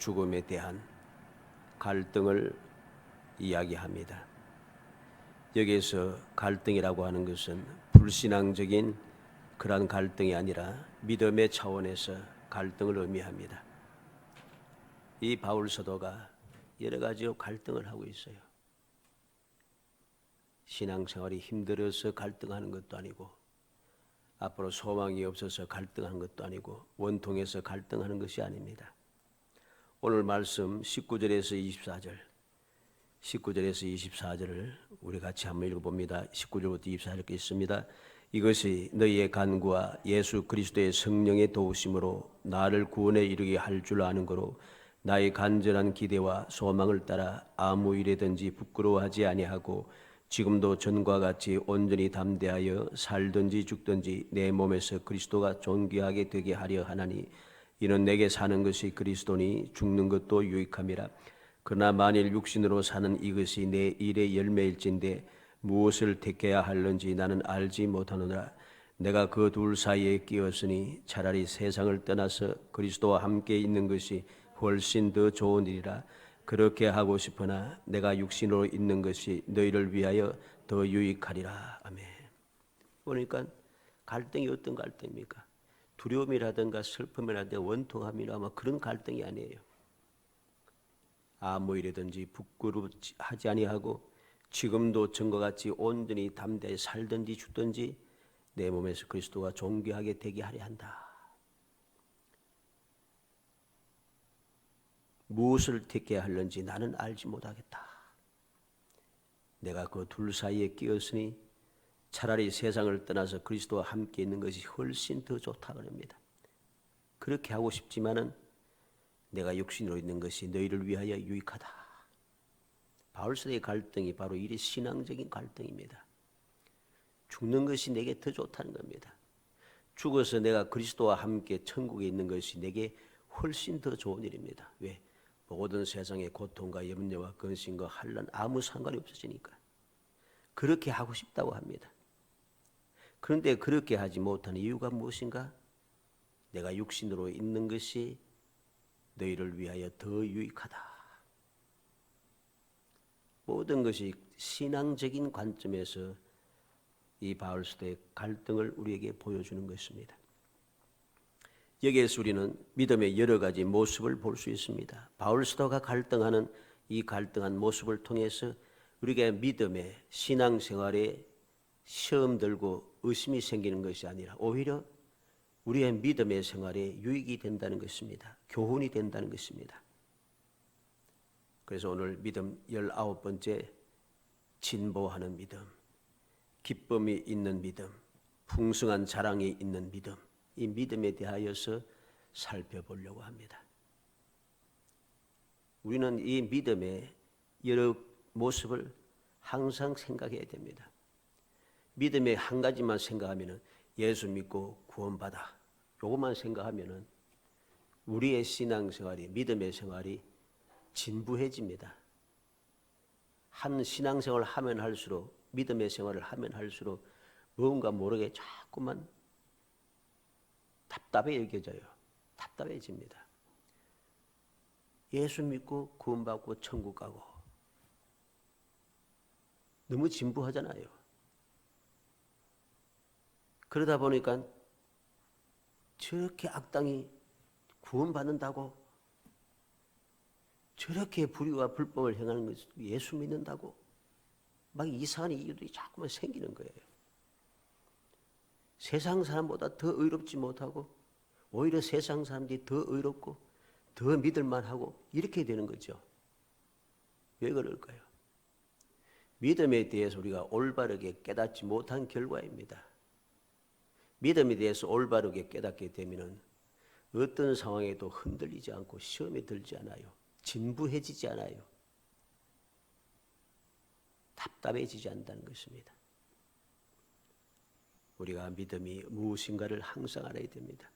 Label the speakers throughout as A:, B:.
A: 죽음에 대한 갈등을 이야기합니다. 여기에서 갈등이라고 하는 것은 불신앙적인 그런 갈등이 아니라 믿음의 차원에서 갈등을 의미합니다. 이 바울 사도가 여러 가지 갈등을 하고 있어요. 신앙생활이 힘들어서 갈등하는 것도 아니고, 앞으로 소망이 없어서 갈등하는 것도 아니고, 원통해서 갈등하는 것이 아닙니다. 오늘 말씀 19절에서 24절을 우리 같이 한번 읽어봅니다. 19절부터 24절까지 있습니다. 이것이 너희의 간구와 예수 그리스도의 성령의 도우심으로 나를 구원에 이르게 할 줄 아는 거로 나의 간절한 기대와 소망을 따라 아무 일에든지 부끄러워하지 아니하고 지금도 전과 같이 온전히 담대하여 살든지 죽든지 내 몸에서 그리스도가 존귀하게 되게 하려 하나니 이는 내게 사는 것이 그리스도니 죽는 것도 유익함이라. 그러나 만일 육신으로 사는 이것이 내 일의 열매일진데 무엇을 택해야 할는지 나는 알지 못하노라. 내가 그 둘 사이에 끼었으니 차라리 세상을 떠나서 그리스도와 함께 있는 것이 훨씬 더 좋은 일이라. 그렇게 하고 싶으나 내가 육신으로 있는 것이 너희를 위하여 더 유익하리라. 아멘. 보니까 갈등이 어떤 갈등입니까? 두려움이라든가 슬픔이라든가 원통함이나 뭐 그런 갈등이 아니에요. 아무 일이든지 부끄러워하지 아니하고 지금도 전과 같이 온전히 담대히 살든지 죽든지 내 몸에서 그리스도가 존귀하게 되게 하려 한다. 무엇을 택해야 할는지 나는 알지 못하겠다. 내가 그 둘 사이에 끼었으니 차라리 세상을 떠나서 그리스도와 함께 있는 것이 훨씬 더 좋다 그럽니다. 그렇게 하고 싶지만은 내가 육신으로 있는 것이 너희를 위하여 유익하다. 바울서의 갈등이 바로 이 신앙적인 갈등입니다. 죽는 것이 내게 더 좋다는 겁니다. 죽어서 내가 그리스도와 함께 천국에 있는 것이 내게 훨씬 더 좋은 일입니다. 왜? 모든 세상의 고통과 염려와 근심과 환난 아무 상관이 없어지니까 그렇게 하고 싶다고 합니다. 그런데 그렇게 하지 못하는 이유가 무엇인가? 내가 육신으로 있는 것이 너희를 위하여 더 유익하다. 모든 것이 신앙적인 관점에서 이 바울서의 갈등을 우리에게 보여주는 것입니다. 여기에서 우리는 믿음의 여러 가지 모습을 볼 수 있습니다. 바울서가 갈등하는 이 갈등한 모습을 통해서 우리가 믿음의 신앙생활에 시험 들고 의심이 생기는 것이 아니라 오히려 우리의 믿음의 생활에 유익이 된다는 것입니다. 교훈이 된다는 것입니다. 그래서 오늘 믿음 19번째 진보하는 믿음, 기쁨이 있는 믿음, 풍성한 자랑이 있는 믿음, 이 믿음에 대하여서 살펴보려고 합니다. 우리는 이 믿음의 여러 모습을 항상 생각해야 됩니다. 믿음의 한 가지만 생각하면 예수 믿고 구원받아 요것만 생각하면 우리의 신앙생활이 믿음의 생활이 진부해집니다. 한 신앙생활을 하면 할수록 믿음의 생활을 하면 할수록 뭔가 모르게 자꾸만 답답해 여겨져요. 답답해집니다. 예수 믿고 구원받고 천국 가고 너무 진부하잖아요. 그러다 보니까 저렇게 악당이 구원받는다고 저렇게 불의와 불법을 행하는 것을 예수 믿는다고 막 이상한 이유들이 자꾸만 생기는 거예요. 세상 사람보다 더 의롭지 못하고 오히려 세상 사람들이 더 의롭고 더 믿을만하고 이렇게 되는 거죠. 왜 그럴까요? 믿음에 대해서 우리가 올바르게 깨닫지 못한 결과입니다. 믿음에 대해서 올바르게 깨닫게 되면 어떤 상황에도 흔들리지 않고 시험에 들지 않아요. 진부해지지 않아요. 답답해지지 않는다는 것입니다. 우리가 믿음이 무엇인가를 항상 알아야 됩니다.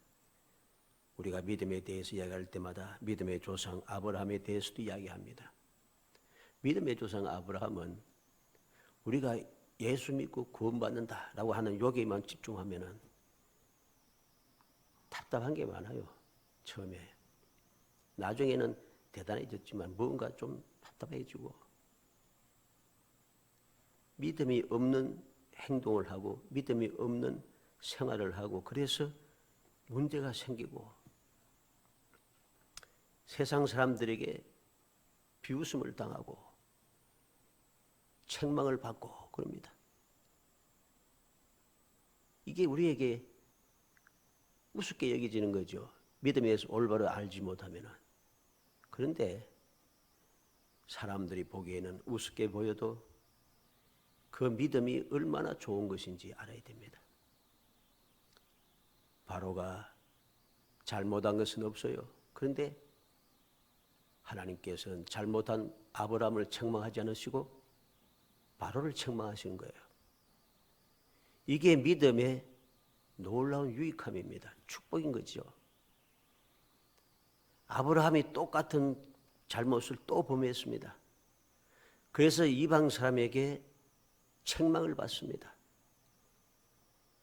A: 우리가 믿음에 대해서 이야기할 때마다 믿음의 조상 아브라함에 대해서도 이야기합니다. 믿음의 조상 아브라함은 우리가 예수 믿고 구원받는다라고 하는 여기에만 집중하면은 답답한 게 많아요. 처음에. 나중에는 대단해졌지만 뭔가 좀 답답해지고 믿음이 없는 행동을 하고 믿음이 없는 생활을 하고 그래서 문제가 생기고 세상 사람들에게 비웃음을 당하고 책망을 받고 그럽니다. 이게 우리에게 우습게 여겨지는 거죠. 믿음에서 올바로 알지 못하면. 그런데 사람들이 보기에는 우습게 보여도 그 믿음이 얼마나 좋은 것인지 알아야 됩니다. 바로가 잘못한 것은 없어요. 그런데 하나님께서는 잘못한 아브라함을 책망하지 않으시고 바로를 책망하시는 거예요. 이게 믿음의 놀라운 유익함입니다. 축복인 거죠. 아브라함이 똑같은 잘못을 또 범했습니다. 그래서 이방 사람에게 책망을 받습니다.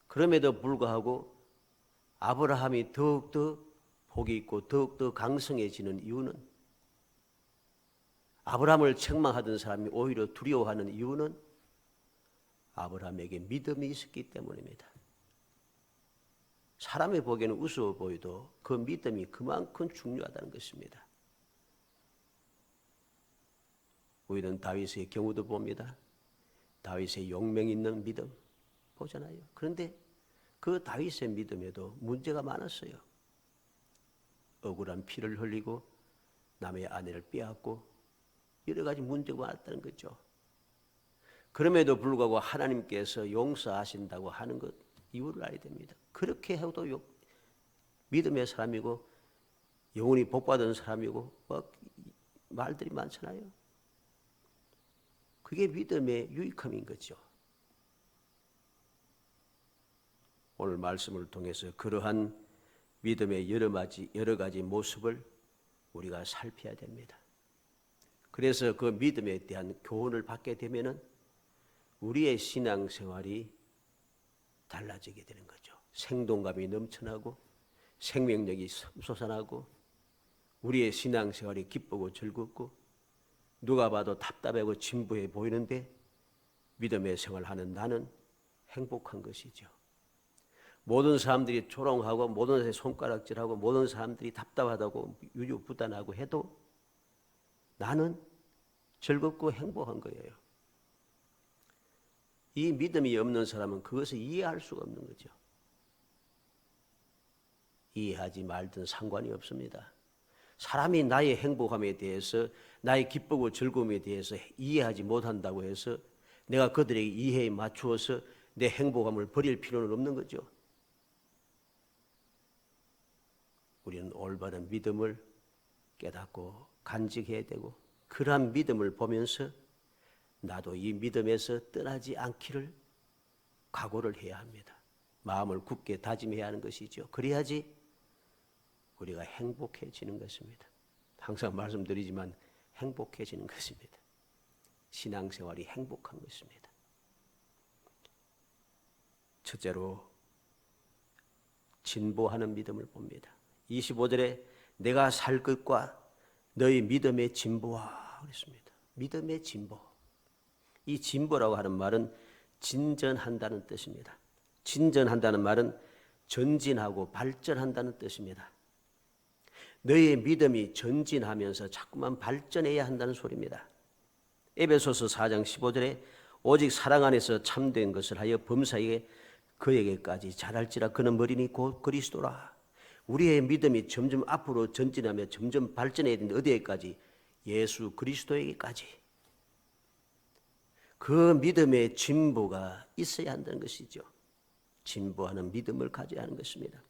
A: 그럼에도 불구하고 아브라함이 더욱더 복이 있고 더욱더 강성해지는 이유는 아브라함을 책망하던 사람이 오히려 두려워하는 이유는 아브라함에게 믿음이 있었기 때문입니다. 사람이 보기에는 우스워 보여도 그 믿음이 그만큼 중요하다는 것입니다. 우리는 다윗의 경우도 봅니다. 다윗의 용맹 있는 믿음 보잖아요. 그런데 그 다윗의 믿음에도 문제가 많았어요. 억울한 피를 흘리고 남의 아내를 빼앗고 여러 가지 문제가 많았다는 거죠. 그럼에도 불구하고 하나님께서 용서하신다고 하는 것 이유를 알아야 됩니다. 그렇게 해도 믿음의 사람이고 영원히 복받은 사람이고 말들이 많잖아요. 그게 믿음의 유익함인 거죠. 오늘 말씀을 통해서 그러한 믿음의 여러 가지 모습을 우리가 살펴야 됩니다. 그래서 그 믿음에 대한 교훈을 받게 되면은 우리의 신앙생활이 달라지게 되는 거죠. 생동감이 넘쳐나고 생명력이 솟아나고 우리의 신앙생활이 기쁘고 즐겁고 누가 봐도 답답하고 진부해 보이는데 믿음의 생활하는 나는 행복한 것이죠. 모든 사람들이 조롱하고 모든 사람들이 손가락질하고 모든 사람들이 답답하다고 유유부단하고 해도 나는 즐겁고 행복한 거예요. 이 믿음이 없는 사람은 그것을 이해할 수가 없는 거죠. 이해하지 말든 상관이 없습니다. 사람이 나의 행복함에 대해서 나의 기쁘고 즐거움에 대해서 이해하지 못한다고 해서 내가 그들에게 이해에 맞추어서 내 행복함을 버릴 필요는 없는 거죠. 우리는 올바른 믿음을 깨닫고 간직해야 되고 그러한 믿음을 보면서 나도 이 믿음에서 떠나지 않기를 각오를 해야 합니다. 마음을 굳게 다짐해야 하는 것이죠. 그래야지 우리가 행복해지는 것입니다. 항상 말씀드리지만 행복해지는 것입니다. 신앙생활이 행복한 것입니다. 첫째로 진보하는 믿음을 봅니다. 25절에 내가 살 것과 너희 믿음의 진보와 그랬습니다. 믿음의 진보. 이 진보라고 하는 말은 진전한다는 뜻입니다. 진전한다는 말은 전진하고 발전한다는 뜻입니다. 너희의 믿음이 전진하면서 자꾸만 발전해야 한다는 소리입니다. 에베소서 4장 15절에 오직 사랑 안에서 참된 것을 하여 범사에 그에게까지 자랄지라 그는 머리니 곧 그리스도라. 우리의 믿음이 점점 앞으로 전진하며 점점 발전해야 되는데 어디에까지? 예수 그리스도에게까지. 그 믿음의 진보가 있어야 한다는 것이죠. 진보하는 믿음을 가져야 하는 것입니다.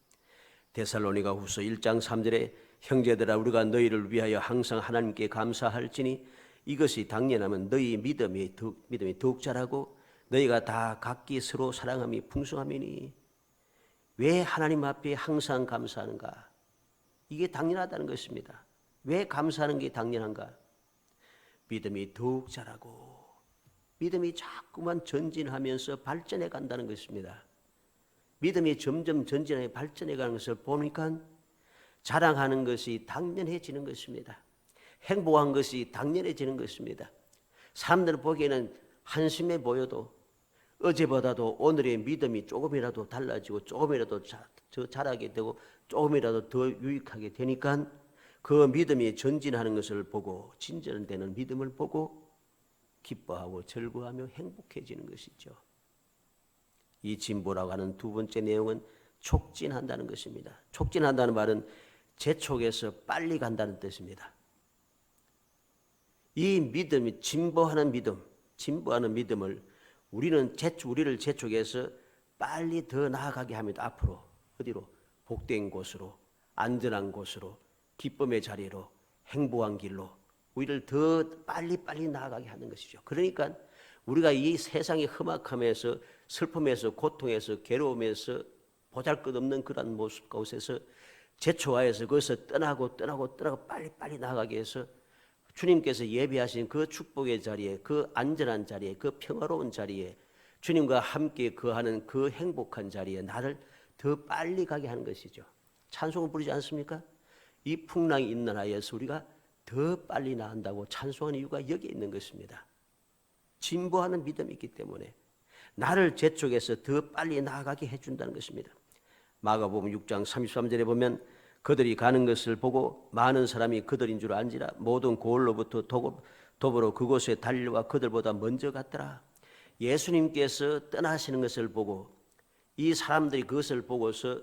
A: 데살로니가 후서 1장 3절에 형제들아 우리가 너희를 위하여 항상 하나님께 감사할지니 이것이 당연하면 너희 믿음이 더욱 자라고 너희가 다 각기 서로 사랑함이 풍성함이니. 왜 하나님 앞에 항상 감사하는가? 이게 당연하다는 것입니다. 왜 감사하는 게 당연한가? 믿음이 더욱 자라고 믿음이 자꾸만 전진하면서 발전해 간다는 것입니다. 믿음이 점점 전진하여 발전해 가는 것을 보니까 자랑하는 것이 당연해지는 것입니다. 행복한 것이 당연해지는 것입니다. 사람들 보기에는 한심해 보여도 어제보다도 오늘의 믿음이 조금이라도 달라지고 조금이라도 더 잘하게 되고 조금이라도 더 유익하게 되니까 그 믿음이 전진하는 것을 보고 진전되는 믿음을 보고 기뻐하고 즐거워하며 행복해지는 것이죠. 이 진보라고 하는 두 번째 내용은 촉진한다는 것입니다. 촉진한다는 말은 재촉에서 빨리 간다는 뜻입니다. 이 믿음이 진보하는 믿음을 우리를 재촉해서 빨리 더 나아가게 합니다. 앞으로 어디로? 복된 곳으로, 안전한 곳으로, 기쁨의 자리로, 행복한 길로 우리를 더 빨리 나아가게 하는 것이죠. 그러니까 우리가 이 세상의 험악함에서 슬픔에서 고통에서 괴로움에서 보잘것없는 그런 모습 가운데서 재촉하여서 거기서 떠나고 빨리 나아가게 해서 주님께서 예비하신 그 축복의 자리에, 그 안전한 자리에, 그 평화로운 자리에, 주님과 함께 거하는 그 행복한 자리에 나를 더 빨리 가게 하는 것이죠. 찬송을 부르지 않습니까? 이 풍랑이 있는 하에서 우리가 더 빨리 나간다고 찬송하는 이유가 여기에 있는 것입니다. 진보하는 믿음이 있기 때문에 나를 재촉해서 더 빨리 나아가게 해준다는 것입니다. 마가복음 6장 33절에 보면 그들이 가는 것을 보고 많은 사람이 그들인 줄 안지라 모든 고을로부터 도보로 그곳에 달려와 그들보다 먼저 갔더라. 예수님께서 떠나시는 것을 보고 이 사람들이 그것을 보고서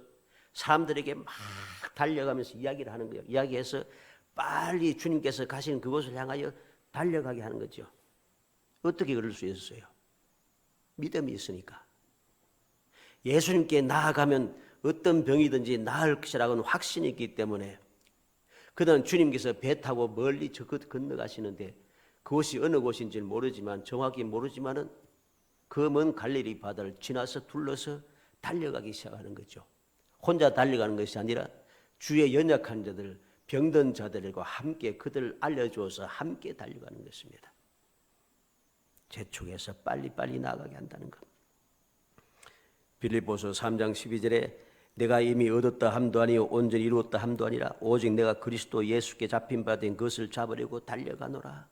A: 사람들에게 막 달려가면서 이야기를 하는 거예요. 이야기해서 빨리 주님께서 가시는 그곳을 향하여 달려가게 하는 거죠. 어떻게 그럴 수 있었어요? 믿음이 있으니까. 예수님께 나아가면 어떤 병이든지 나을 것이라고는 확신이 있기 때문에 그들은 주님께서 배 타고 멀리 저 건너가시는데 그곳이 어느 곳인지는 모르지만 정확히 모르지만은 그 먼 갈릴리 바다를 지나서 둘러서 달려가기 시작하는 거죠. 혼자 달려가는 것이 아니라 주의 연약한 자들, 병든 자들과 함께 그들을 알려주어서 함께 달려가는 것입니다. 재촉해서 빨리 나아가게 한다는 것. 빌립보서 3장 12절에 내가 이미 얻었다 함도 아니요 온전히 이루었다 함도 아니라 오직 내가 그리스도 예수께 잡힌 바 된 것을 잡으려고 달려가노라.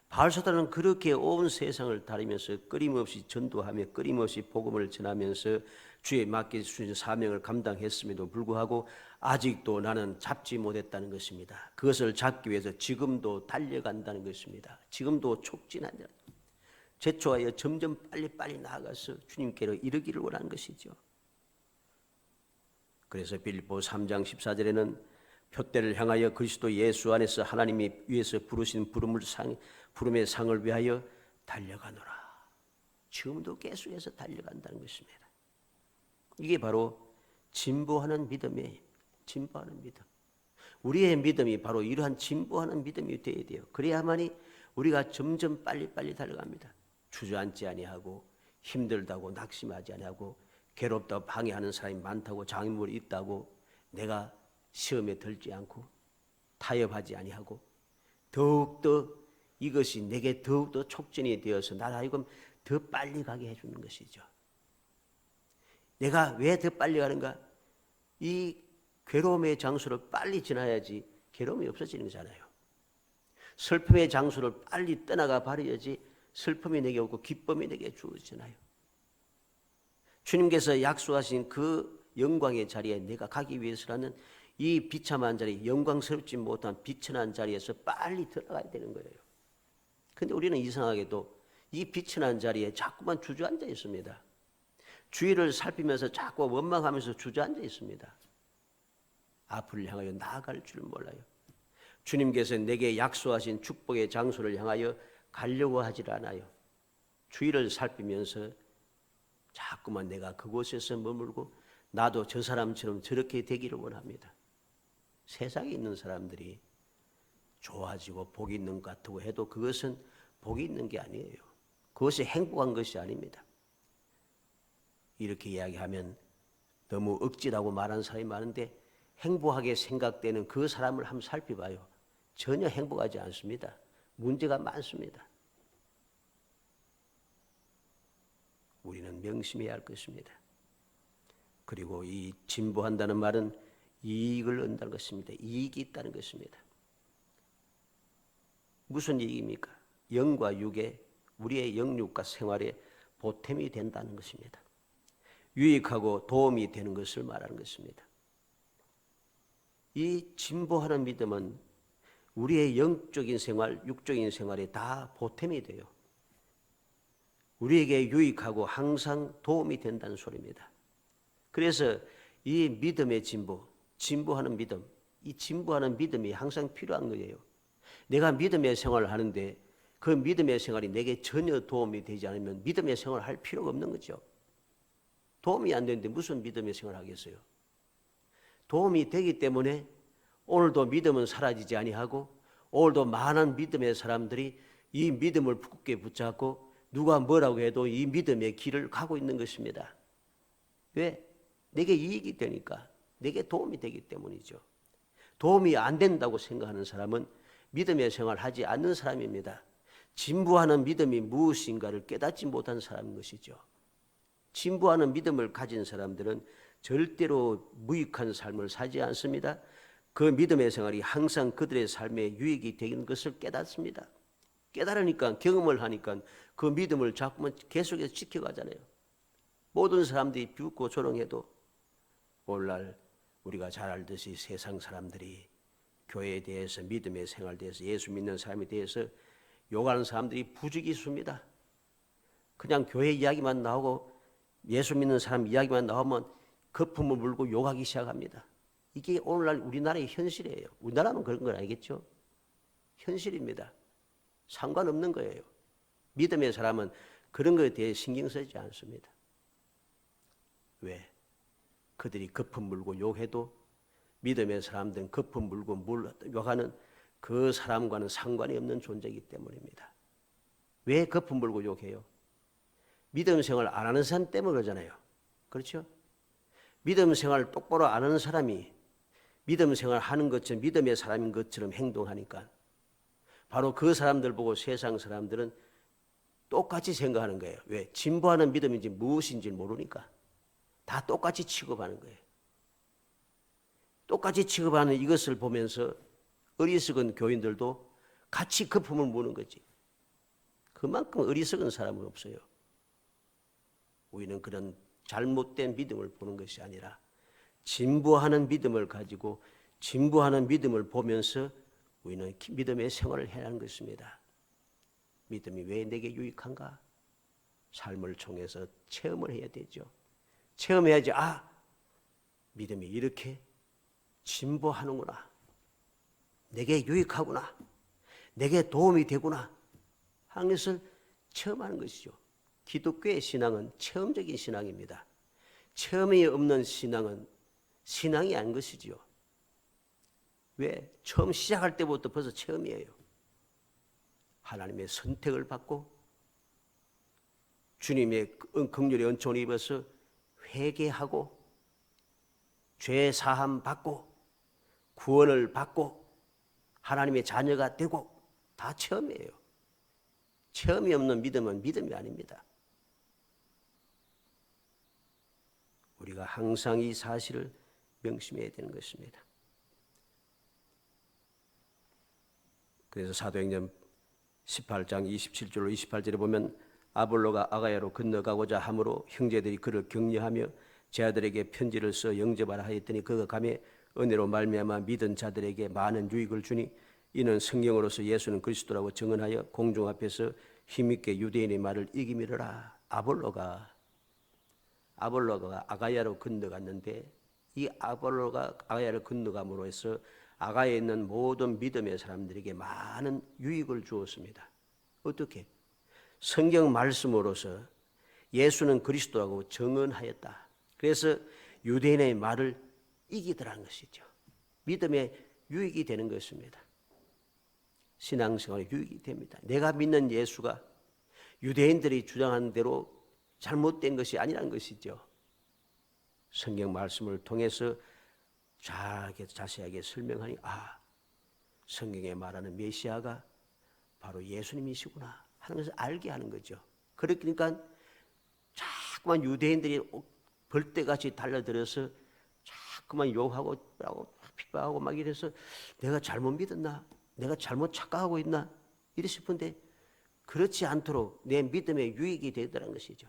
A: 바울사도는 그렇게 온 세상을 다니면서 끊임없이 전도하며 끊임없이 복음을 전하면서 주의 맡겨주신 사명을 감당했음에도 불구하고 아직도 나는 잡지 못했다는 것입니다. 그것을 잡기 위해서 지금도 달려간다는 것입니다. 지금도 촉진한다. 재촉하여 점점 빨리 나아가서 주님께로 이르기를 원하는 것이죠. 그래서 빌립보 3장 14절에는 표대를 향하여 그리스도 예수 안에서 하나님이 위에서 부르신 부름의 상을 위하여 달려가노라. 지금도 계속해서 달려간다는 것입니다. 이게 바로 진보하는 믿음이에요. 진보하는 믿음. 우리의 믿음이 바로 이러한 진보하는 믿음이 되어야 돼요. 그래야만이 우리가 점점 빨리 달려갑니다. 주저앉지 아니하고 힘들다고 낙심하지 아니하고 괴롭다고 방해하는 사람이 많다고 장애물이 있다고 내가 시험에 들지 않고 타협하지 아니하고 더욱더 이것이 내게 더욱더 촉진이 되어서 나를 하여금 더 빨리 가게 해주는 것이죠. 내가 왜 더 빨리 가는가? 이 괴로움의 장소를 빨리 지나야지 괴로움이 없어지는 거잖아요. 슬픔의 장소를 빨리 떠나가 버려야지 슬픔이 내게 오고 기쁨이 내게 주어지잖아요. 주님께서 약속하신 그 영광의 자리에 내가 가기 위해서라는 이 비참한 자리, 영광스럽지 못한 비천한 자리에서 빨리 들어가야 되는 거예요. 그런데 우리는 이상하게도 이 비천한 자리에 자꾸만 주저앉아 있습니다. 주위를 살피면서 자꾸 원망하면서 주저앉아 있습니다. 앞을 향하여 나아갈 줄 몰라요. 주님께서 내게 약속하신 축복의 장소를 향하여 가려고 하질 않아요. 주위를 살피면서 자꾸만 내가 그곳에서 머물고 나도 저 사람처럼 저렇게 되기를 원합니다. 세상에 있는 사람들이 좋아지고 복이 있는 것 같다고 해도 그것은 복이 있는 게 아니에요. 그것이 행복한 것이 아닙니다. 이렇게 이야기하면 너무 억지라고 말하는 사람이 많은데 행복하게 생각되는 그 사람을 한번 살펴봐요. 전혀 행복하지 않습니다. 문제가 많습니다. 우리는 명심해야 할 것입니다. 그리고 이 진보한다는 말은 이익을 얻는다는 것입니다. 이익이 있다는 것입니다. 무슨 얘기입니까? 영과 육에 우리의 영육과 생활에 보탬이 된다는 것입니다. 유익하고 도움이 되는 것을 말하는 것입니다. 이 진보하는 믿음은 우리의 영적인 생활, 육적인 생활에 다 보탬이 돼요. 우리에게 유익하고 항상 도움이 된다는 소리입니다. 그래서 이 믿음의 진보하는 믿음, 이 진보하는 믿음이 항상 필요한 거예요. 내가 믿음의 생활을 하는데 그 믿음의 생활이 내게 전혀 도움이 되지 않으면 믿음의 생활을 할 필요가 없는 거죠. 도움이 안 되는데 무슨 믿음의 생활을 하겠어요? 도움이 되기 때문에 오늘도 믿음은 사라지지 아니하고 오늘도 많은 믿음의 사람들이 이 믿음을 굳게 붙잡고 누가 뭐라고 해도 이 믿음의 길을 가고 있는 것입니다. 왜? 내게 이익이 되니까, 내게 도움이 되기 때문이죠. 도움이 안 된다고 생각하는 사람은 믿음의 생활을 하지 않는 사람입니다. 진부하는 믿음이 무엇인가를 깨닫지 못한 사람인 것이죠. 진부하는 믿음을 가진 사람들은 절대로 무익한 삶을 살지 않습니다. 그 믿음의 생활이 항상 그들의 삶에 유익이 되는 것을 깨닫습니다. 깨달으니까, 경험을 하니까 그 믿음을 자꾸만 계속해서 지켜가잖아요. 모든 사람들이 비웃고 조롱해도 오늘날 우리가 잘 알듯이 세상 사람들이 교회에 대해서, 믿음의 생활에 대해서, 예수 믿는 사람에 대해서 욕하는 사람들이 부지기수입니다. 그냥 교회 이야기만 나오고 예수 믿는 사람 이야기만 나오면 거품을 물고 욕하기 시작합니다. 이게 오늘날 우리나라의 현실이에요. 우리나라는 그런 건 아니겠죠? 현실입니다. 상관없는 거예요. 믿음의 사람은 그런 것에 대해 신경 쓰지 않습니다. 왜? 그들이 거품 물고 욕해도 믿음의 사람들은 거품 물고 욕하는 그 사람과는 상관이 없는 존재이기 때문입니다. 왜 거품 물고 욕해요? 믿음 생활 안 하는 사람 때문에 그러잖아요. 그렇죠? 믿음 생활 똑바로 안 하는 사람이 믿음 생활 하는 것처럼 믿음의 사람인 것처럼 행동하니까 바로 그 사람들 보고 세상 사람들은 똑같이 생각하는 거예요. 왜? 진보하는 믿음인지 무엇인지 모르니까 다 똑같이 취급하는 거예요. 똑같이 취급하는 이것을 보면서 어리석은 교인들도 같이 거품을 무는 거지. 그만큼 어리석은 사람은 없어요. 우리는 그런 잘못된 믿음을 보는 것이 아니라 진보하는 믿음을 가지고 진보하는 믿음을 보면서 우리는 믿음의 생활을 해야 하는 것입니다. 믿음이 왜 내게 유익한가? 삶을 통해서 체험을 해야 되죠. 체험해야지, 믿음이 이렇게 진보하는구나. 내게 유익하구나. 내게 도움이 되구나 하는 것을 체험하는 것이죠. 기독교의 신앙은 체험적인 신앙입니다. 체험이 없는 신앙은 신앙이 아닌 것이지요. 왜? 처음 시작할 때부터 벌써 체험이에요. 하나님의 선택을 받고 주님의 긍휼의 은총을 입어서 회개하고 죄 사함 받고 구원을 받고 하나님의 자녀가 되고 다 체험이에요. 체험이 없는 믿음은 믿음이 아닙니다. 우리가 항상 이 사실을 명심해야 되는 것입니다. 그래서 사도행전 18장 27절로 28절에 보면 아볼로가 아가야로 건너가고자 함으로 형제들이 그를 격려하며 제 아들에게 편지를 써 영접하라 하였더니 그가 감에 은혜로 말미암아 믿은 자들에게 많은 유익을 주니 이는 성경으로서 예수는 그리스도라고 증언하여 공중 앞에서 힘있게 유대인의 말을 이기미르라. 아볼로가 아가야로 건너갔는데 이 아볼로가 아가야로 건너감으로 해서 아가야에 있는 모든 믿음의 사람들에게 많은 유익을 주었습니다. 어떻게? 성경 말씀으로서 예수는 그리스도라고 증언하였다. 그래서 유대인의 말을 이기더라는 것이죠. 믿음에 유익이 되는 것입니다. 신앙생활에 유익이 됩니다. 내가 믿는 예수가 유대인들이 주장하는 대로 잘못된 것이 아니라는 것이죠. 성경 말씀을 통해서 자세하게 설명하니 성경에 말하는 메시아가 바로 예수님이시구나 하는 것을 알게 하는 거죠. 그러니까 자꾸만 유대인들이 벌떼같이 달려들어서 자꾸만 욕하고 핍박하고 막 이래서 내가 잘못 믿었나? 내가 잘못 착각하고 있나? 이래 싶은데 그렇지 않도록 내 믿음의 유익이 되더라는 것이죠.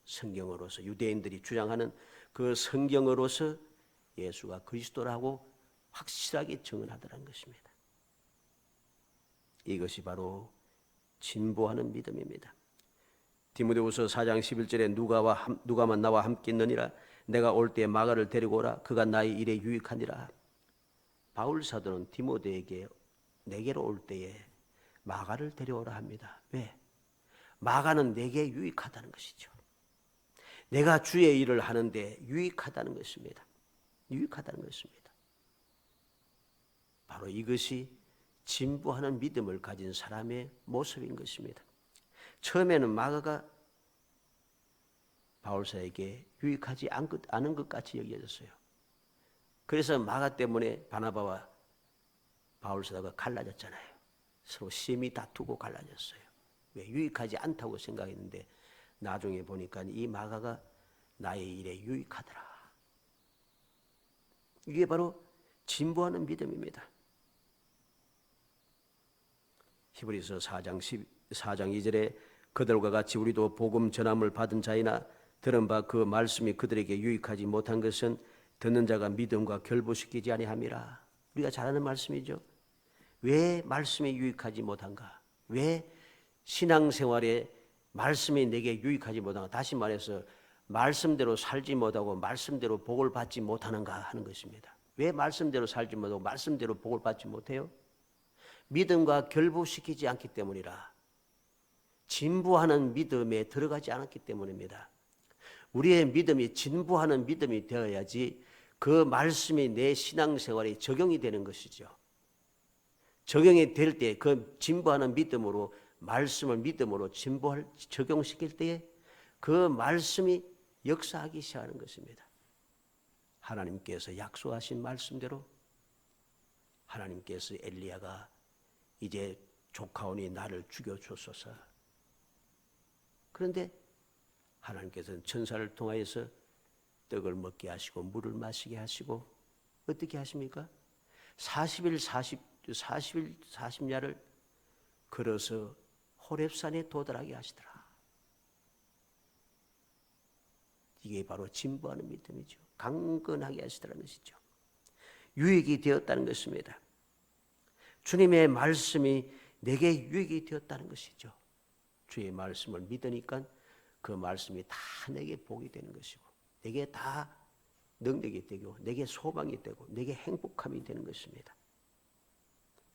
A: 성경으로서 유대인들이 주장하는 그 성경으로서 예수가 그리스도라고 확실하게 증언하더라는 것입니다. 이것이 바로 진보하는 믿음입니다. 디모데후서 4장 11절에 누가만 나와 함께 있느니라. 내가 올 때에 마가를 데리고 오라. 그가 나의 일에 유익하니라. 바울 사도는 디모데에게 내게로 올 때에 마가를 데려오라 합니다. 왜? 마가는 내게 유익하다는 것이죠. 내가 주의 일을 하는데 유익하다는 것입니다. 유익하다는 것입니다. 바로 이것이 진보하는 믿음을 가진 사람의 모습인 것입니다. 처음에는 마가가 바울사에게 유익하지 않은 것 같이 여겨졌어요. 그래서 마가 때문에 바나바와 바울사가 갈라졌잖아요. 서로 심히 다투고 갈라졌어요. 왜? 유익하지 않다고 생각했는데 나중에 보니까 이 마가가 나의 일에 유익하더라. 이게 바로 진보하는 믿음입니다. 히브리서 4장 2절에 그들과 같이 우리도 복음 전함을 받은 자이나 들은 바 그 말씀이 그들에게 유익하지 못한 것은 듣는 자가 믿음과 결부시키지 아니함이라. 우리가 잘 아는 말씀이죠. 왜 말씀이 유익하지 못한가? 왜 신앙생활에 말씀이 내게 유익하지 못한가? 다시 말해서 말씀대로 살지 못하고 말씀대로 복을 받지 못하는가 하는 것입니다. 왜 말씀대로 살지 못하고 말씀대로 복을 받지 못해요? 믿음과 결부시키지 않기 때문이라. 진부하는 믿음에 들어가지 않았기 때문입니다. 우리의 믿음이 진부하는 믿음이 되어야지 그 말씀이 내 신앙생활에 적용이 되는 것이죠. 적용이 될 때 그 진부하는 믿음으로 말씀을 믿음으로 적용시킬 때에 그 말씀이 역사하기 시작하는 것입니다. 하나님께서 약속하신 말씀대로 하나님께서 엘리야가 이제 조카오니 나를 죽여주소서. 그런데 하나님께서는 천사를 통하여서 떡을 먹게 하시고 물을 마시게 하시고 어떻게 하십니까? 40일 40야를 걸어서 호렙산에 도달하게 하시더라. 이게 바로 진보하는 믿음이죠. 강건하게 하시더라는 것이죠. 유익이 되었다는 것입니다. 주님의 말씀이 내게 유익이 되었다는 것이죠. 주의 말씀을 믿으니까 그 말씀이 다 내게 복이 되는 것이고 내게 다 능력이 되고 내게 소망이 되고 내게 행복함이 되는 것입니다.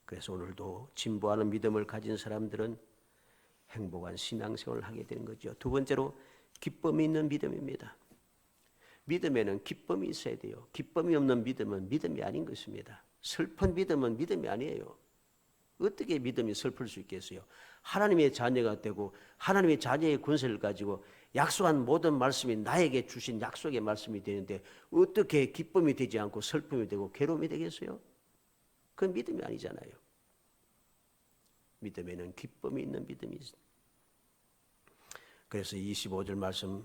A: 그래서 오늘도 진보하는 믿음을 가진 사람들은 행복한 신앙생활을 하게 되는 거죠. 두 번째로 기쁨이 있는 믿음입니다. 믿음에는 기쁨이 있어야 돼요. 기쁨이 없는 믿음은 믿음이 아닌 것입니다. 슬픈 믿음은 믿음이 아니에요. 어떻게 믿음이 슬플 수 있겠어요? 하나님의 자녀가 되고 하나님의 자녀의 권세를 가지고 약속한 모든 말씀이 나에게 주신 약속의 말씀이 되는데 어떻게 기쁨이 되지 않고 슬픔이 되고 괴로움이 되겠어요? 그건 믿음이 아니잖아요. 믿음에는 기쁨이 있는 믿음이 있습니다. 그래서 25절 말씀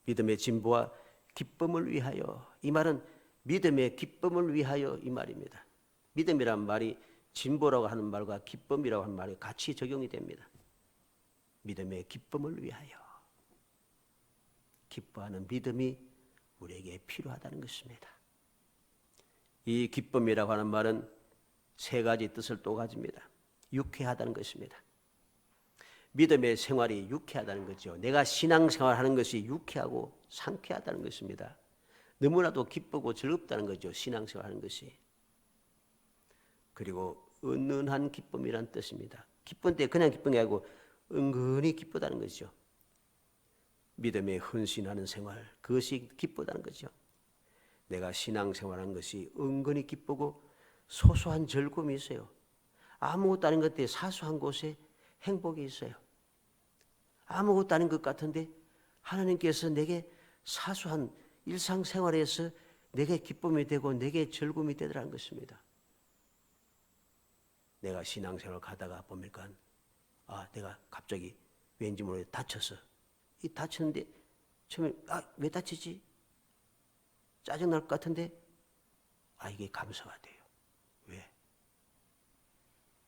A: 믿음의 진보와 기쁨을 위하여, 이 말은 믿음의 기쁨을 위하여 이 말입니다. 믿음이란 말이 진보라고 하는 말과 기쁨이라고 하는 말이 같이 적용이 됩니다. 믿음의 기쁨을 위하여. 기뻐하는 믿음이 우리에게 필요하다는 것입니다. 이 기쁨이라고 하는 말은 세 가지 뜻을 또 가집니다. 유쾌하다는 것입니다. 믿음의 생활이 유쾌하다는 거죠. 내가 신앙생활하는 것이 유쾌하고 상쾌하다는 것입니다. 너무나도 기쁘고 즐겁다는 거죠. 신앙생활하는 것이. 그리고 은은한 기쁨이란 뜻입니다. 기쁜 때 그냥 기쁜 게 아니고 은근히 기쁘다는 것이죠. 믿음에 헌신하는 생활, 그것이 기쁘다는 거죠. 내가 신앙생활하는 것이 은근히 기쁘고 소소한 즐거움이 있어요. 아무것도 아닌 것 같아 사소한 곳에 행복이 있어요. 아무것도 아닌 것 같은데 하나님께서 내게 사소한 일상생활에서 내게 기쁨이 되고 내게 즐거움이 되더라는 것입니다. 내가 신앙생활을 가다가 보니까 내가 갑자기 왠지 모르게 다쳐서 다쳤는데 처음에 왜 다치지? 짜증날 것 같은데 이게 감사가 돼요. 왜?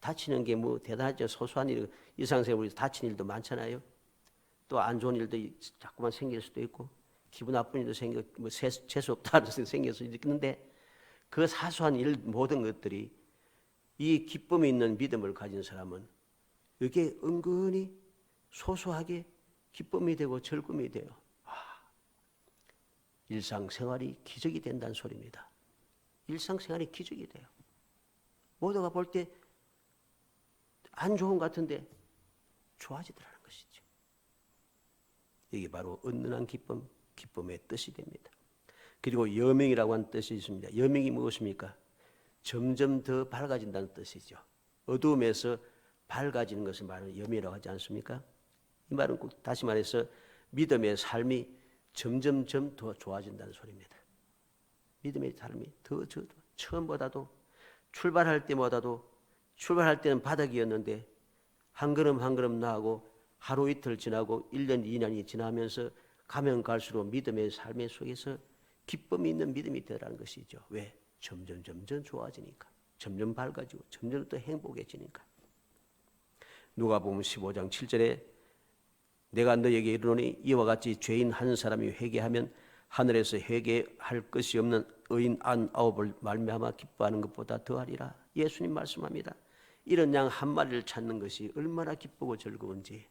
A: 다치는 게 뭐 대단하죠. 소소한 일, 일상생활에서 다치는 일도 많잖아요. 또 안 좋은 일도 자꾸만 생길 수도 있고, 기분 나쁜 일도 생겨, 뭐 재수 없다 생길 수도 있는데, 그 사소한 일 모든 것들이 이 기쁨이 있는 믿음을 가진 사람은 이게 은근히 소소하게 기쁨이 되고 즐거움이 돼요. 일상생활이 기적이 된다는 소리입니다. 일상생활이 기적이 돼요. 모두가 볼 때 안 좋은 것 같은데 좋아지더라는 것이죠. 이게 바로 은은한 기쁨, 기쁨의 뜻이 됩니다. 그리고 여명이라고 하는 뜻이 있습니다. 여명이 무엇입니까? 점점 더 밝아진다는 뜻이죠. 어두움에서 밝아지는 것을 말하는 여명이라고 하지 않습니까? 이 말은 꼭 다시 말해서 믿음의 삶이 점점점 더 좋아진다는 소리입니다. 믿음의 삶이 더 처음보다도 출발할 때는 바닥이었는데 한 걸음 한 걸음 나아가고 하루 이틀 지나고 1년 2년이 지나면서 가면 갈수록 믿음의 삶의 속에서 기쁨이 있는 믿음이 되라는 것이죠. 왜? 점점 좋아지니까. 점점 밝아지고 점점 더 행복해지니까. 누가복음 15장 7절에 내가 너에게 이르노니 이와 같이 죄인 한 사람이 회개하면 하늘에서 회개할 것이 없는 의인 99을 말미암아 기뻐하는 것보다 더하리라. 예수님 말씀합니다. 이런 양 한 마리를 찾는 것이 얼마나 기쁘고 즐거운지,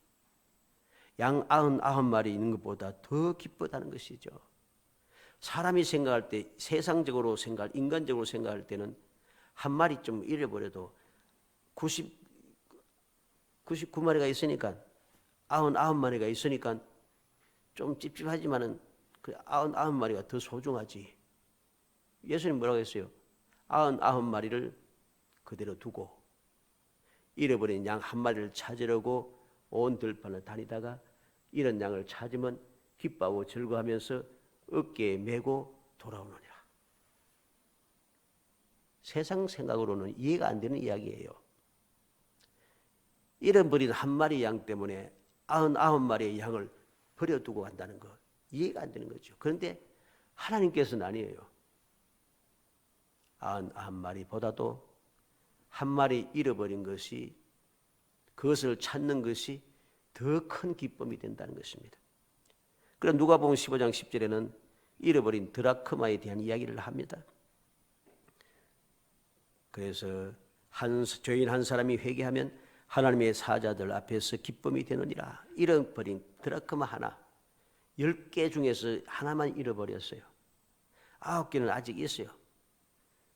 A: 양 99마리 있는 것보다 더 기쁘다는 것이죠. 사람이 생각할 때, 세상적으로 인간적으로 생각할 때는 한 마리 좀 잃어버려도 99마리가 있으니까, 99마리가 있으니까 좀 찝찝하지만은 그 99마리가 더 소중하지. 예수님 뭐라고 했어요? 99마리를 그대로 두고 잃어버린 양 한 마리를 찾으려고 온 들판을 다니다가 이런 양을 찾으면 기뻐하고 즐거워하면서 어깨에 메고 돌아오느니라. 세상 생각으로는 이해가 안 되는 이야기예요. 잃어버린 한 마리 양 때문에 99마리의 양을 버려두고 간다는 거 이해가 안 되는 거죠. 그런데 하나님께서는 아니에요. 99마리보다도 한 마리 잃어버린 것이, 그것을 찾는 것이 더 큰 기쁨이 된다는 것입니다. 그래서 누가복음 15장 10절에는 잃어버린 드라크마에 대한 이야기를 합니다. 그래서 죄인 한 사람이 회개하면 하나님의 사자들 앞에서 기쁨이 되느니라. 잃어버린 드라크마 하나, 10개 중에서 하나만 잃어버렸어요. 9개는 아직 있어요.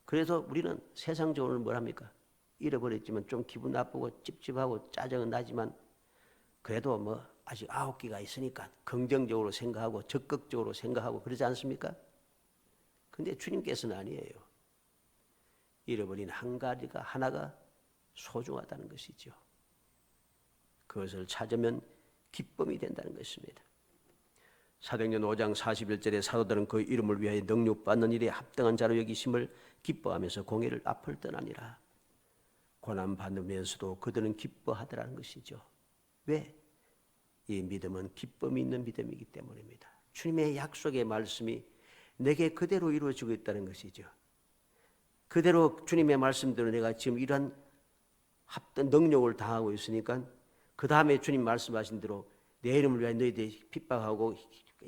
A: 그래서 우리는 세상적으로는 뭐랍니까? 잃어버렸지만 좀 기분 나쁘고 찝찝하고 짜증은 나지만 그래도 뭐 아직 9개가 있으니까 긍정적으로 생각하고 적극적으로 생각하고 그러지 않습니까? 근데 주님께서는 아니에요. 잃어버린 하나가 소중하다는 것이죠. 그것을 찾으면 기쁨이 된다는 것입니다. 사도행전 5장 41절에 사도들은 그 이름을 위하여 능력받는 일에 합당한 자로 여기심을 기뻐하면서 공회를 앞을 떠나니라. 고난받으면서도 그들은 기뻐하더라는 것이죠. 왜? 이 믿음은 기쁨이 있는 믿음이기 때문입니다. 주님의 약속의 말씀이 내게 그대로 이루어지고 있다는 것이죠. 그대로 주님의 말씀대로 내가 지금 이러한 합당 능력을 당하고 있으니까 그 다음에 주님 말씀하신 대로 내 이름을 위하여 너희들이 핍박하고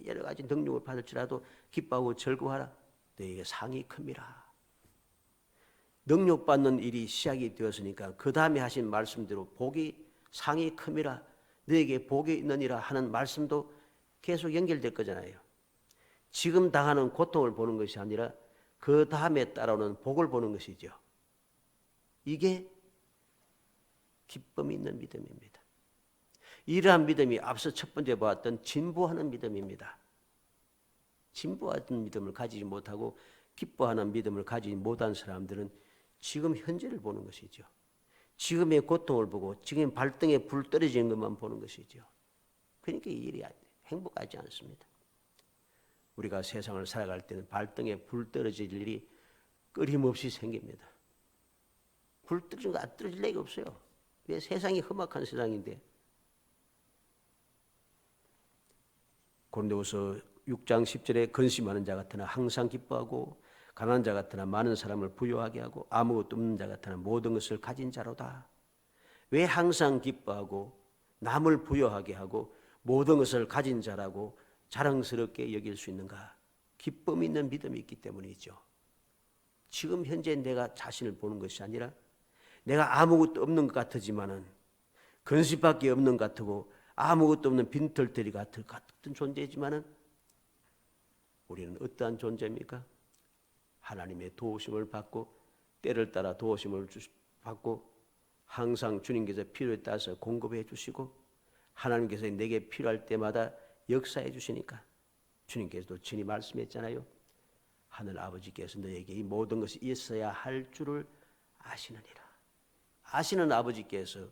A: 여러 가지 능력을 받을지라도 기뻐하고 즐거워하라. 너희에게 상이 큽니다. 능력받는 일이 시작이 되었으니까 그 다음에 하신 말씀대로 복이 상이 큽니다. 너에게 복이 있느니라 하는 말씀도 계속 연결될 거잖아요. 지금 당하는 고통을 보는 것이 아니라 그 다음에 따라오는 복을 보는 것이죠. 이게 기쁨이 있는 믿음입니다. 이러한 믿음이 앞서 첫 번째 보았던 진보하는 믿음입니다. 진보하는 믿음을 가지지 못하고 기뻐하는 믿음을 가지지 못한 사람들은 지금 현재를 보는 것이죠. 지금의 고통을 보고 지금 발등에 불 떨어지는 것만 보는 것이죠. 그러니까 이 일이 행복하지 않습니다. 우리가 세상을 살아갈 때는 발등에 불 떨어질 일이 끊임없이 생깁니다. 불 떨어지는 거 안 떨어질 리가 없어요. 왜? 세상이 험악한 세상인데. 고린도후서 6장 10절에 근심하는 자 같으나 항상 기뻐하고 가난한 자 같으나 많은 사람을 부유하게 하고 아무것도 없는 자 같으나 모든 것을 가진 자로다. 왜 항상 기뻐하고 남을 부여하게 하고 모든 것을 가진 자라고 자랑스럽게 여길 수 있는가? 기쁨 있는 믿음이 있기 때문이죠. 지금 현재 내가 자신을 보는 것이 아니라 내가 아무것도 없는 것 같지만은 근심밖에 없는 것 같고 아무것도 없는 빈털터리 같은 존재이지만은 우리는 어떠한 존재입니까? 하나님의 도우심을 받고 때를 따라 도우심을 받고 항상 주님께서 필요에 따라서 공급해 주시고 하나님께서 내게 필요할 때마다 역사해 주시니까 주님께서도 친히 말씀했잖아요. 하늘 아버지께서 너에게 이 모든 것이 있어야 할 줄을 아시느니라. 아시는 아버지께서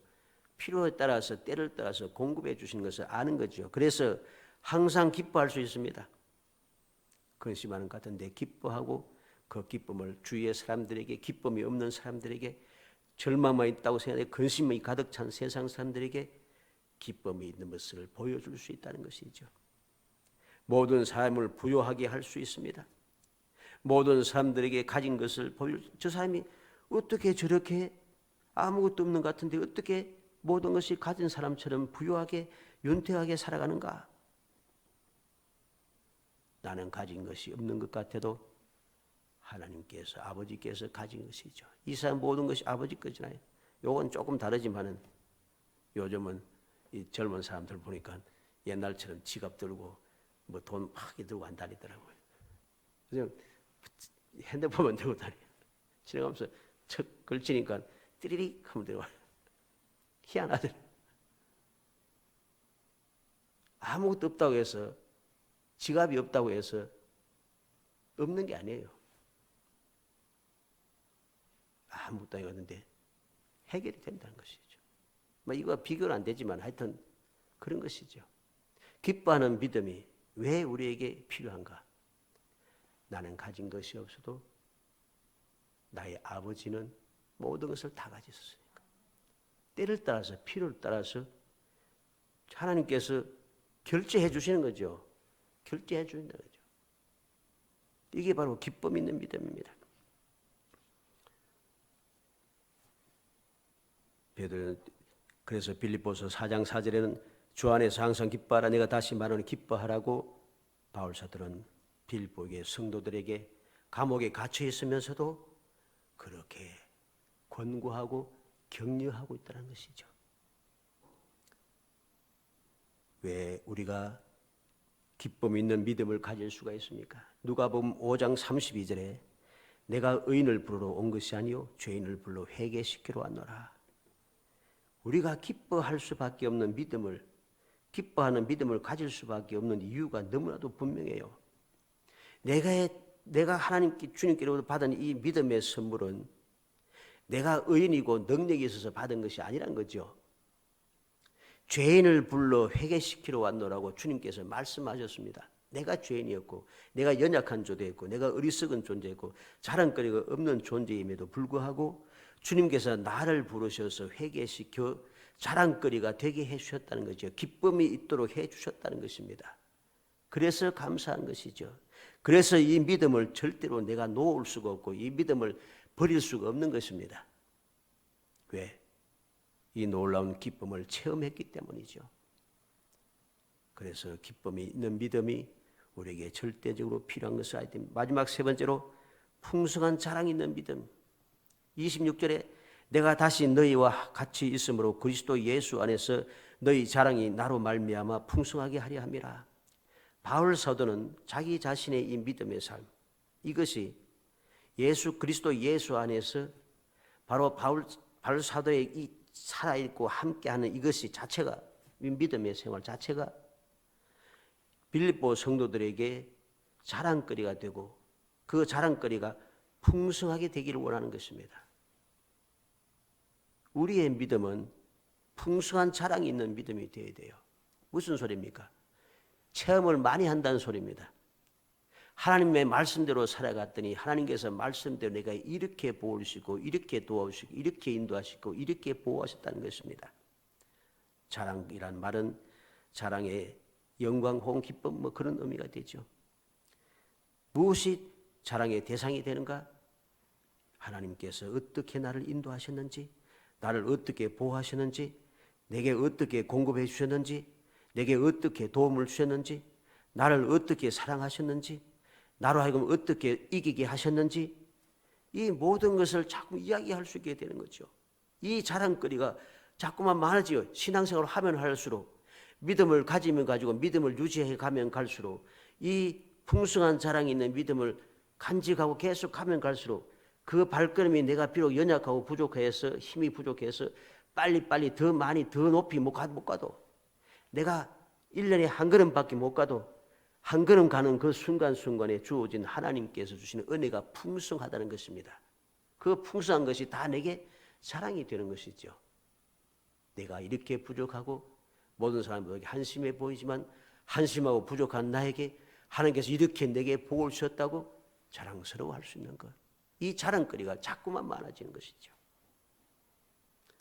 A: 필요에 따라서 때를 따라서 공급해 주시는 것을 아는 거죠. 그래서 항상 기뻐할 수 있습니다. 근심하는 것 같은데 기뻐하고 그 기쁨을 주위의 사람들에게, 기쁨이 없는 사람들에게, 절망만 있다고 생각해 근심이 가득 찬 세상 사람들에게 기쁨이 있는 것을 보여줄 수 있다는 것이죠. 모든 사람을 부유하게 할 수 있습니다. 모든 사람들에게 가진 것을 저 사람이 어떻게 저렇게 아무것도 없는 것 같은데 어떻게 모든 것이 가진 사람처럼 부유하게 윤택하게 살아가는가? 나는 가진 것이 없는 것 같아도 하나님께서 아버지께서 가진 것이죠. 이 사람 모든 것이 아버지 거잖아요. 요건 조금 다르지만은 요즘은 이 젊은 사람들 보니까 옛날처럼 지갑 들고 뭐 돈 막 들고 안 다니더라고요. 그냥 핸드폰만 들고 다녀요. 지나가면서 척 걸치니까 띠리릭 하면 들어와요. 희한하더라고요. 아무것도 없다고 해서 지갑이 없다고 해서 없는 게 아니에요. 아무것도 아니었는데 해결이 된다는 것이죠. 뭐 이거 비교는 안 되지만 하여튼 그런 것이죠. 기뻐하는 믿음이 왜 우리에게 필요한가? 나는 가진 것이 없어도 나의 아버지는 모든 것을 다 가지셨으니까. 때를 따라서 필요를 따라서 하나님께서 결제해 주시는 거죠. 결제해 주신다는 거죠. 이게 바로 기쁨 있는 믿음입니다. 베드로는 그래서 빌립보서 4장 4절에는 주 안에서 항상 기뻐하라. 내가 다시 말하는 기뻐하라고 바울 사도는 빌립보의 성도들에게 감옥에 갇혀 있으면서도 그렇게 권고하고 격려하고 있다는 것이죠. 왜 우리가 기쁨 있는 믿음을 가질 수가 있습니까? 누가복음 5장 32절에 내가 의인을 부르러 온 것이 아니요 죄인을 불러 회개시키러 왔노라. 우리가 기뻐할 수밖에 없는 믿음을, 기뻐하는 믿음을 가질 수밖에 없는 이유가 너무나도 분명해요. 내가 하나님께 주님께로부터 받은 이 믿음의 선물은 내가 의인이고 능력이 있어서 받은 것이 아니란 거죠. 죄인을 불러 회개시키러 왔노라고 주님께서 말씀하셨습니다. 내가 죄인이었고 내가 연약한 존재였고 내가 어리석은 존재였고 자랑거리가 없는 존재임에도 불구하고 주님께서 나를 부르셔서 회개시켜 자랑거리가 되게 해주셨다는 거죠. 기쁨이 있도록 해주셨다는 것입니다. 그래서 감사한 것이죠. 그래서 이 믿음을 절대로 내가 놓을 수가 없고 이 믿음을 버릴 수가 없는 것입니다. 왜? 이 놀라운 기쁨을 체험했기 때문이죠. 그래서 기쁨이 있는 믿음이 우리에게 절대적으로 필요한 것을 알게 됩니다. 마지막 세 번째로 풍성한 자랑이 있는 믿음. 26절에 내가 다시 너희와 같이 있으므로 그리스도 예수 안에서 너희 자랑이 나로 말미암아 풍성하게 하려 함이라. 바울 사도는 자기 자신의 이 믿음의 삶, 이것이 예수 그리스도 예수 안에서 바로 바울 사도의 이 살아있고 함께하는 이것이 자체가 믿음의 생활 자체가 빌립보 성도들에게 자랑거리가 되고 그 자랑거리가 풍성하게 되기를 원하는 것입니다. 우리의 믿음은 풍성한 자랑이 있는 믿음이 되어야 돼요. 무슨 소리입니까? 체험을 많이 한다는 소리입니다. 하나님의 말씀대로 살아갔더니 하나님께서 말씀대로 내가 이렇게 보호하시고 이렇게 도와주시고 이렇게 인도하시고 이렇게 보호하셨다는 것입니다. 자랑이란 말은 자랑의 영광, 호응, 기쁨 뭐 그런 의미가 되죠. 무엇이 자랑의 대상이 되는가? 하나님께서 어떻게 나를 인도하셨는지, 나를 어떻게 보호하셨는지, 내게 어떻게 공급해 주셨는지, 내게 어떻게 도움을 주셨는지, 나를 어떻게 사랑하셨는지, 나로 하여금 어떻게 이기게 하셨는지, 이 모든 것을 자꾸 이야기할 수 있게 되는 거죠. 이 자랑거리가 자꾸만 많아지요. 신앙생활을 하면 할수록, 믿음을 가지면 가지고 믿음을 유지해 가면 갈수록, 이 풍성한 자랑이 있는 믿음을 간직하고 계속 가면 갈수록, 그 발걸음이 내가 비록 연약하고 부족해서, 힘이 부족해서 빨리빨리 더 많이 더 높이 못 가도, 내가 1년에 한 걸음밖에 못 가도 한 걸음 가는 그 순간순간에 주어진 하나님께서 주시는 은혜가 풍성하다는 것입니다. 그 풍성한 것이 다 내게 자랑이 되는 것이죠. 내가 이렇게 부족하고 모든 사람들에게 한심해 보이지만 한심하고 부족한 나에게 하나님께서 이렇게 내게 복을 주셨다고 자랑스러워할 수 있는 것. 이 자랑거리가 자꾸만 많아지는 것이죠.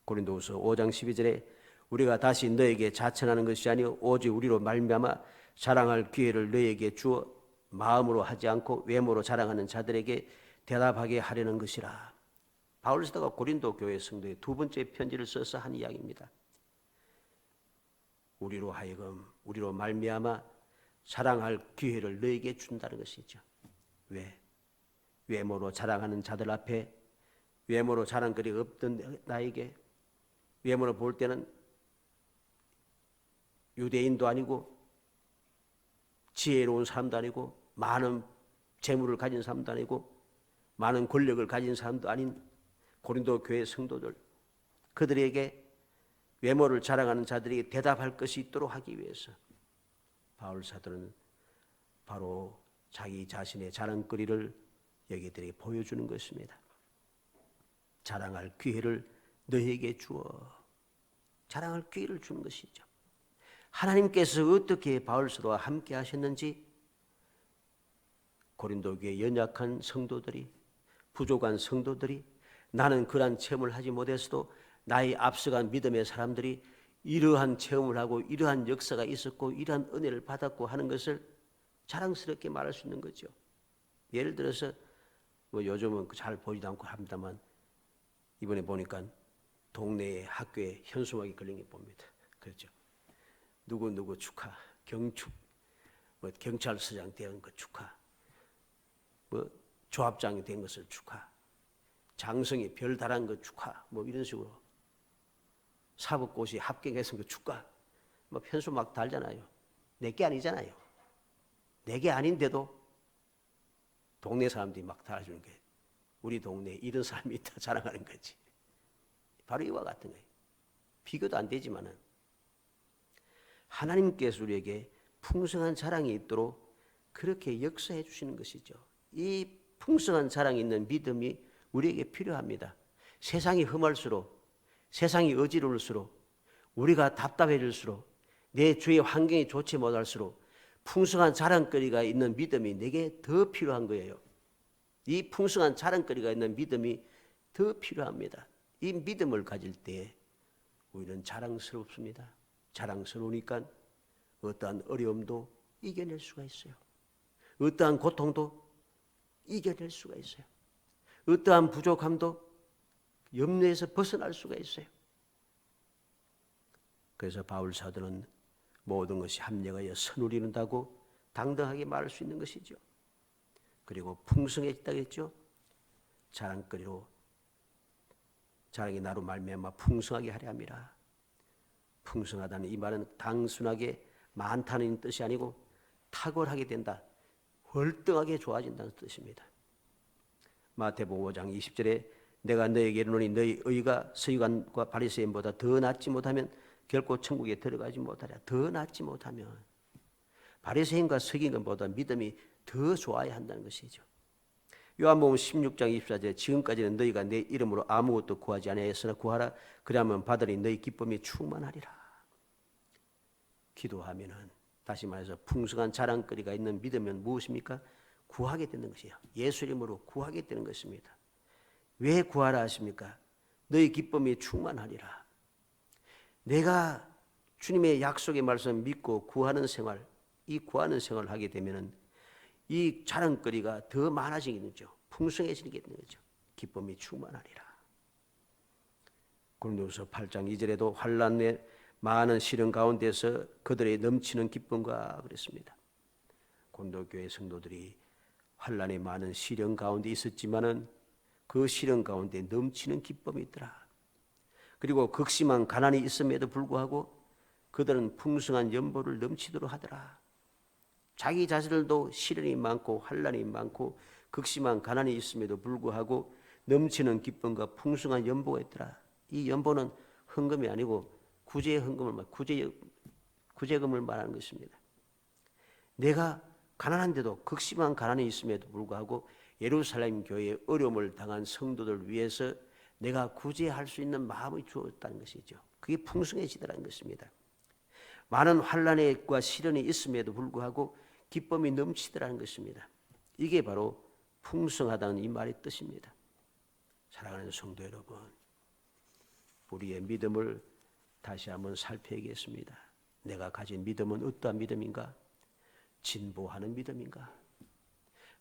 A: 고린도후서 5장 12절에 우리가 다시 너에게 자천하는 것이 아니요 오직 우리로 말미암아 자랑할 기회를 너에게 주어 마음으로 하지 않고 외모로 자랑하는 자들에게 대답하게 하려는 것이라. 바울 사도가 고린도 교회 성도에 두 번째 편지를 써서 한 이야기입니다. 우리로 하여금 우리로 말미암아 자랑할 기회를 너에게 준다는 것이죠. 왜? 외모로 자랑하는 자들 앞에, 외모로 자랑거리가 없던 나에게, 외모로 볼 때는 유대인도 아니고 지혜로운 사람도 아니고 많은 재물을 가진 사람도 아니고 많은 권력을 가진 사람도 아닌 고린도 교회 성도들, 그들에게 외모를 자랑하는 자들에게 대답할 것이 있도록 하기 위해서 바울 사도는 바로 자기 자신의 자랑거리를 여기들에게 보여주는 것입니다. 자랑할 기회를 너에게 주어, 자랑할 기회를 주는 것이죠. 하나님께서 어떻게 바울 사도와 함께 하셨는지 고린도 교회 연약한 성도들이, 부족한 성도들이, 나는 그러한 체험을 하지 못했어도 나의 앞서간 믿음의 사람들이 이러한 체험을 하고 이러한 역사가 있었고 이러한 은혜를 받았고 하는 것을 자랑스럽게 말할 수 있는 거죠. 예를 들어서 요즘은 잘 보이지도 않고 합니다만 이번에 보니까 동네에 학교에 현수막이 걸린 게 봅니다. 그렇죠. 누구 축하, 경축, 경찰서장 된 것 축하, 조합장이 된 것을 축하, 장성이 별 달한 것 축하, 이런 식으로 사법고시 합격해서 그 축하, 현수막 달잖아요. 내게 아니잖아요. 내게 아닌데도 동네 사람들이 막 달아주는 게 우리 동네에 이런 사람이 있다 자랑하는 거지. 바로 이와 같은 거예요. 비교도 안 되지만은 하나님께서 우리에게 풍성한 자랑이 있도록 그렇게 역사해 주시는 것이죠. 이 풍성한 자랑이 있는 믿음이 우리에게 필요합니다. 세상이 험할수록, 세상이 어지러울수록, 우리가 답답해질수록, 내 주위의 환경이 좋지 못할수록 풍성한 자랑거리가 있는 믿음이 내게 더 필요한 거예요. 이 풍성한 자랑거리가 있는 믿음이 더 필요합니다. 이 믿음을 가질 때 우리는 자랑스럽습니다. 자랑스러우니까 어떠한 어려움도 이겨낼 수가 있어요. 어떠한 고통도 이겨낼 수가 있어요. 어떠한 부족함도 염려에서 벗어날 수가 있어요. 그래서 바울 사도는 모든 것이 합력하여 선을 이룬다고 당당하게 말할 수 있는 것이죠. 그리고 풍성해졌다겠죠. 자랑거리로 자랑이 나로 말미암아 풍성하게 하려 함이라. 풍성하다는 이 말은 단순하게 많다는 뜻이 아니고 탁월하게 된다, 월등하게 좋아진다는 뜻입니다. 마태복음 5장 20절에 내가 너에게 이르노니 너희 의가 서기관과 바리새인보다 더 낫지 못하면 결코 천국에 들어가지 못하리라. 더 낫지 못하면 바리새인과 서기관보다 믿음이 더 좋아야 한다는 것이죠. 요한복음 16장 24절에 지금까지는 너희가 내 이름으로 아무것도 구하지 아니하였으나 구하라 그리하면 받으리 너희 기쁨이 충만하리라. 기도하면은 다시 말해서 풍성한 자랑거리가 있는 믿으면 무엇입니까? 구하게 되는 것이에요. 예수 이름으로 구하게 되는 것입니다. 왜 구하라 하십니까? 너희 기쁨이 충만하리라. 내가 주님의 약속의 말씀 믿고 구하는 생활, 이 구하는 생활을 하게 되면은 이 자랑거리가 더 많아지게 되죠. 풍성해지게 되는 거죠. 기쁨이 충만하리라. 고린도후서 8장 2절에도 환난의 많은 시련 가운데서 그들의 넘치는 기쁨과 그랬습니다. 고린도 교회 성도들이 환난의 많은 시련 가운데 있었지만은 그 시련 가운데 넘치는 기쁨이 있더라. 그리고 극심한 가난이 있음에도 불구하고 그들은 풍성한 연보를 넘치도록 하더라. 자기 자신들도 시련이 많고 환난이 많고 극심한 가난이 있음에도 불구하고 넘치는 기쁨과 풍성한 연보가 있더라. 이 연보는 헌금이 아니고 구제금을 말하는 것입니다. 내가 가난한데도 극심한 가난이 있음에도 불구하고 예루살렘 교회에 어려움을 당한 성도들 위해서 내가 구제할 수 있는 마음이 주었다는 것이죠. 그게 풍성해지더라는 것입니다. 많은 환난과 시련이 있음에도 불구하고 기쁨이 넘치더라는 것입니다. 이게 바로 풍성하다는 이 말의 뜻입니다. 사랑하는 성도 여러분, 우리의 믿음을 다시 한번 살펴야겠습니다. 내가 가진 믿음은 어떠한 믿음인가? 진보하는 믿음인가?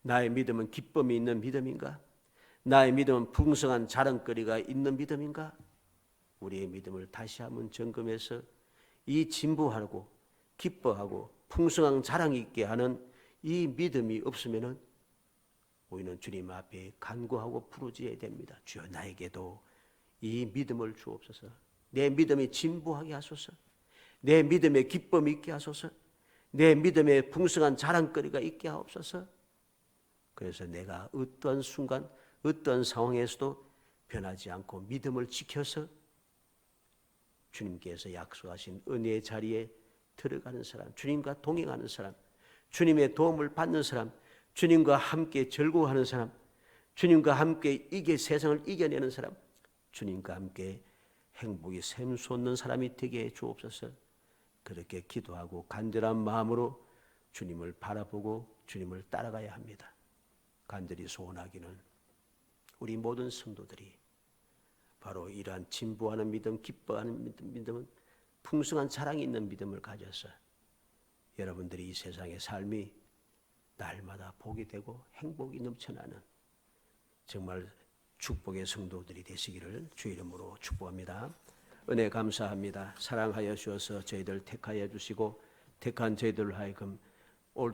A: 나의 믿음은 기쁨이 있는 믿음인가? 나의 믿음은 풍성한 자랑거리가 있는 믿음인가? 우리의 믿음을 다시 한번 점검해서 이 진보하고 기뻐하고 풍성한 자랑이 있게 하는 이 믿음이 없으면은 우리는 주님 앞에 간구하고 부르짖어야 됩니다. 주여 나에게도 이 믿음을 주옵소서. 내 믿음이 진보하게 하소서. 내 믿음에 기쁨이 있게 하소서. 내 믿음에 풍성한 자랑거리가 있게 하옵소서. 그래서 내가 어떤 순간 어떤 상황에서도 변하지 않고 믿음을 지켜서 주님께서 약속하신 은혜의 자리에 들어가는 사람, 주님과 동행하는 사람, 주님의 도움을 받는 사람, 주님과 함께 즐거워하는 사람, 주님과 함께 세상을 이겨내는 사람, 주님과 함께 행복이 샘솟는 사람이 되게 해 주옵소서. 그렇게 기도하고 간절한 마음으로 주님을 바라보고 주님을 따라가야 합니다. 간절히 소원하기는 우리 모든 성도들이 바로 이러한 진보하는 믿음, 기뻐하는 믿음은 풍성한 사랑이 있는 믿음을 가져서 여러분들이 이 세상의 삶이 날마다 복이 되고 행복이 넘쳐나는 정말 축복의 성도들이 되시기를 주 이름으로 축복합니다. 은혜 감사합니다. 사랑하여 주셔서 저희들 택하여 주시고 택한 저희들 하여금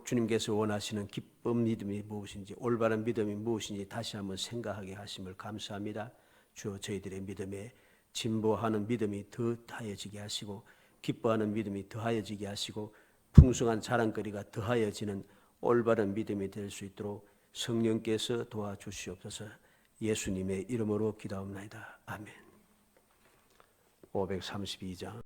A: 주님께서 원하시는 기쁜 믿음이 무엇인지 올바른 믿음이 무엇인지 다시 한번 생각하게 하심을 감사합니다. 주여 저희들의 믿음에 진보하는 믿음이 더하여지게 하시고 기뻐하는 믿음이 더하여지게 하시고 풍성한 자랑거리가 더하여지는 올바른 믿음이 될 수 있도록 성령께서 도와주시옵소서. 예수님의 이름으로 기도합니다. 아멘. 532장